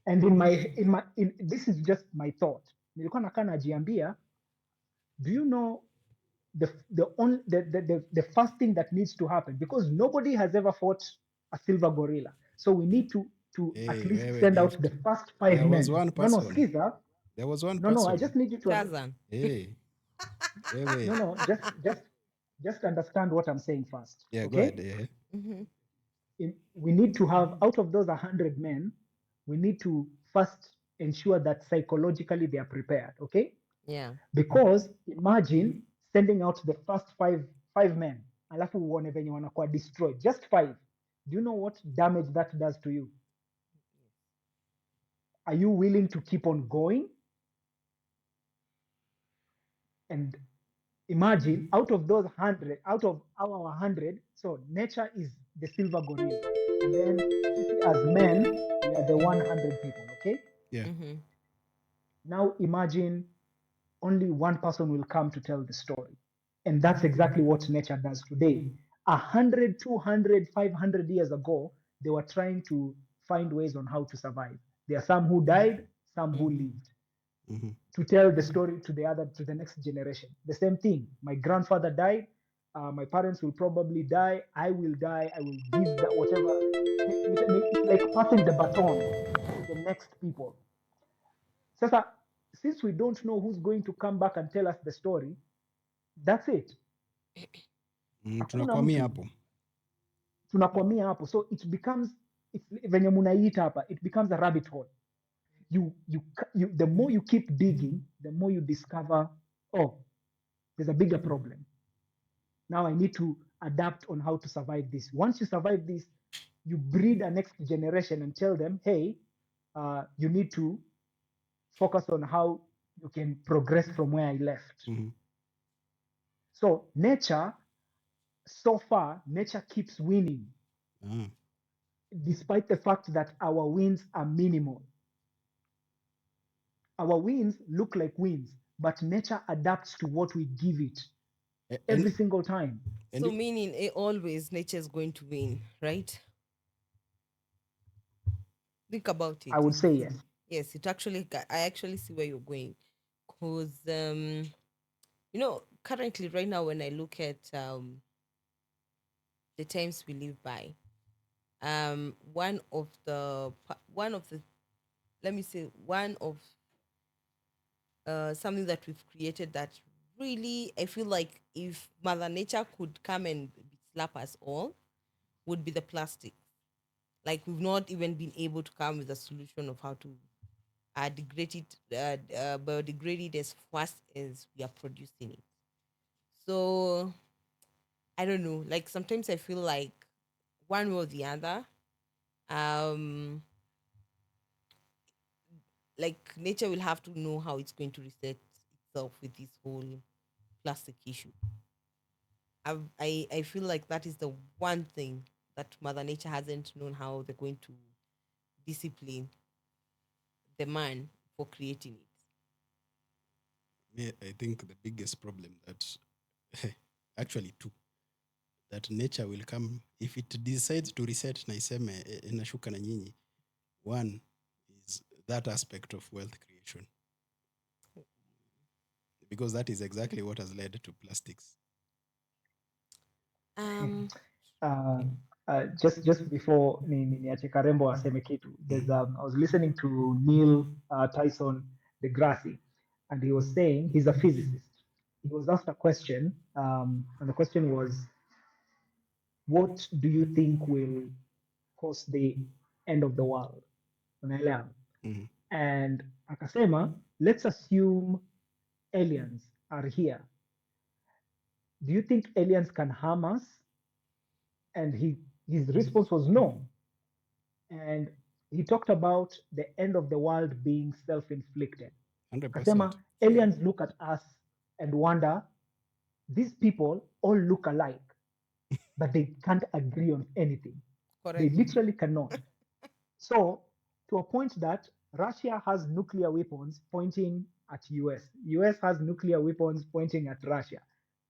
And this is just my thought. Nilikuwa nakaa najiambia, do you know the first thing that needs to happen, because nobody has ever fought a silver gorilla, so we need to at least send out the first 5
There
men.
was one person.
No, Caesar.
There was one
No,
person.
I just need you to
Tarzan.
Hey.
no, just understand what I'm saying first.
Yeah,
okay?
go ahead. Yeah.
We need to have, out of those 100 men, we need to first ensure that psychologically they are prepared. Okay?
Yeah.
Because imagine sending out the first five men, alafu uone venye wanakuwa destroyed, just 5. Do you know what damage that does to you? Are you willing to keep on going? And imagine out of those 100, out of our 100, so nature is the silver gorilla, and then as men, we are the 100 people. Okay?
Yeah.
Now imagine only one person will come to tell the story, and that's exactly what nature does today. 100, 200, 500 years ago, they were trying to find ways on how to survive. There are some who died, some who lived to tell the story to the next generation. The same thing. My grandfather died. My parents will probably die. I will die. I will give that whatever. It's like passing the baton to the next people. Sasa, since we don't know who's going to come back and tell us the story, that's it.
Tunakwamia hapo.
So it becomes venye munaiita hapa, it becomes a rabbit hole. The more you keep digging, the more you discover, oh, there's a bigger problem. Now I need to adapt on how to survive this. Once you survive this, you breed a next generation and tell them, hey, you need to focus on how you can progress from where I left.
Mhm.
So nature, so far, nature keeps winning,
Ah.
despite the fact that our wins are minimal. Our wins look like wins, but nature adapts to what we give it
And
every single time.
and
So meaning always nature is going to win, right? Think about it.
I would say yes.
Yes, I actually see where you're going. Because, currently right now when I look at the times we live by, one of the let me say one of something that we've created that really I feel like if Mother Nature could come and slap us all, would be the plastic. Like we've not even been able to come with a solution of how to biodegrade it as fast as we are producing it. So I don't know. Like sometimes I feel like one way or the other, um, like nature will have to know how it's going to reset itself with this whole plastic issue. I feel like that is the one thing that Mother Nature hasn't known how they're going to discipline the man for creating it.
yeah, I think the biggest problem that actually two, that nature will come if it decides to reset na iseme inashuka na nyinyi. One is that aspect of wealth creation, because that is exactly what has led to plastics.
Um,
uh, just before niache Karembo aseme kitu, I was listening to Neil Tyson deGrasse, and he was saying he's a physicist. He was asked a question, and the question was, what do you think will cause the end of the world? Unaelewa?
Mhm.
And akasema, let's assume aliens are here. Do you think aliens can harm us? And his response was no. And he talked about the end of the world being self-inflicted.
100%.
Akasema, aliens look at us and wonder, these people all look alike, but they can't agree on anything. They
correct.
literally cannot. So, to a point that Russia has nuclear weapons pointing at US. US has nuclear weapons pointing at Russia.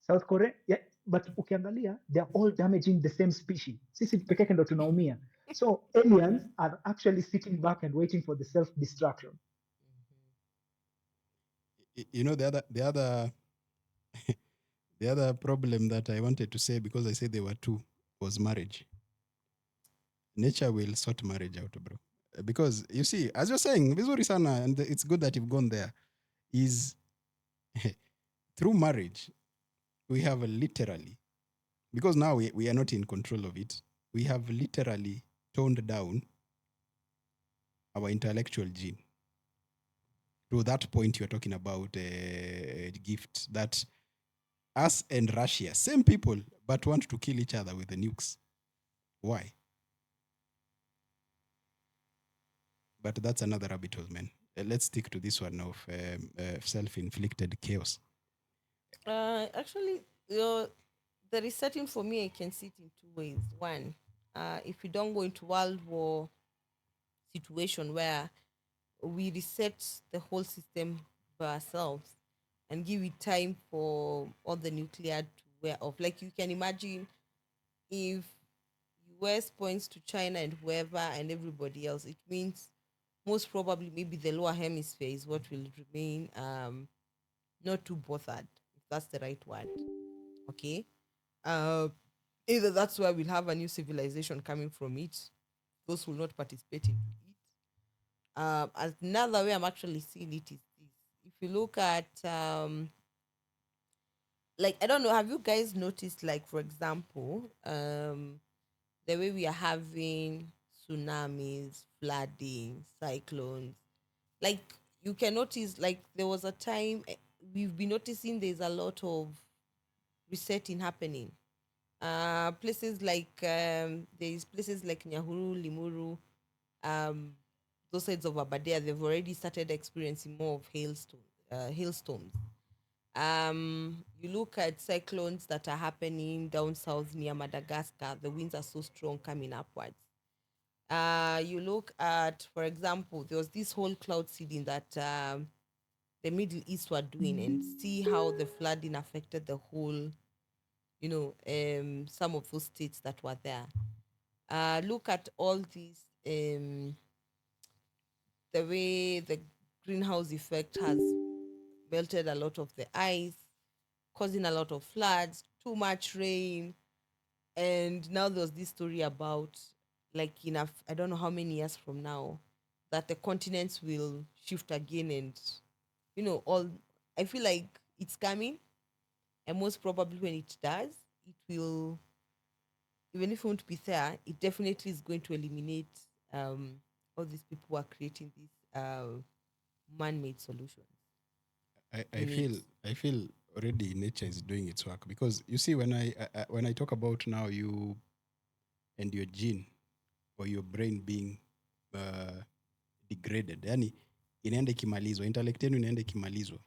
South Korea, yeah, but ukiangalia, they're all damaging the same species. Sisi peke yake ndo tunaumia. So aliens are actually sitting back and waiting for the self-destruction.
You know, the other problem that I wanted to say, because I said there were two, was marriage. Nature will sort marriage out, bro. Because you see, as you're saying, vizuri sana, and it's good that you've gone there, is through marriage, we have literally, because now we are not in control of it, we have literally toned down our intellectual gene to that point you're talking about gift, that us and Russia, same people, but want to kill each other with the nukes. Why? But that's another rabbit hole, man. Let's stick to this one of self-inflicted chaos.
Actually, the resetting for me, I can see it in two ways. One, if we don't go into world war situation where we reset the whole system by ourselves and give it time for all the nuclear to wear off. Like you can imagine if US points to China and whoever and everybody else, it means most probably maybe the lower hemisphere is what will remain not too bothered, if that's the right word. Okay. Uh Either that's why we'll have a new civilization coming from it. Those will not participate in it. Another way I'm actually seeing it is this. If you look at like I don't know, have you guys noticed, like for example, the way we are having tsunamis, flooding, cyclones. Like you can notice, like there was a time we've been noticing there's a lot of resetting happening. Places like there's places like Nyahuru, Limuru, um, those sides of Aberdare, they've already started experiencing more of hailstorms. You look at cyclones that are happening down south near Madagascar. The winds are so strong coming upwards. You look at, for example, there was this whole cloud seeding that the Middle East were doing, and see how the flooding affected the whole, some of those states that were there. Look at all these, the way the greenhouse effect has melted a lot of the ice, causing a lot of floods, too much rain. And now there's this story about, like, I don't know how many years from now, that the continents will shift again, and all. I feel like it's coming, and most probably when it does, it will, even if it won't be there, it definitely is going to eliminate all these people who are creating these man-made solutions.
I feel already nature is doing its work, because you see, when I talk about now you and your gene or your brain being degraded, yani inaenda ikimalizwa, intellect yenu inaenda ikimalizwa,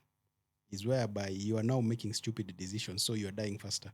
is whereby you are now making stupid decisions, so you are dying faster.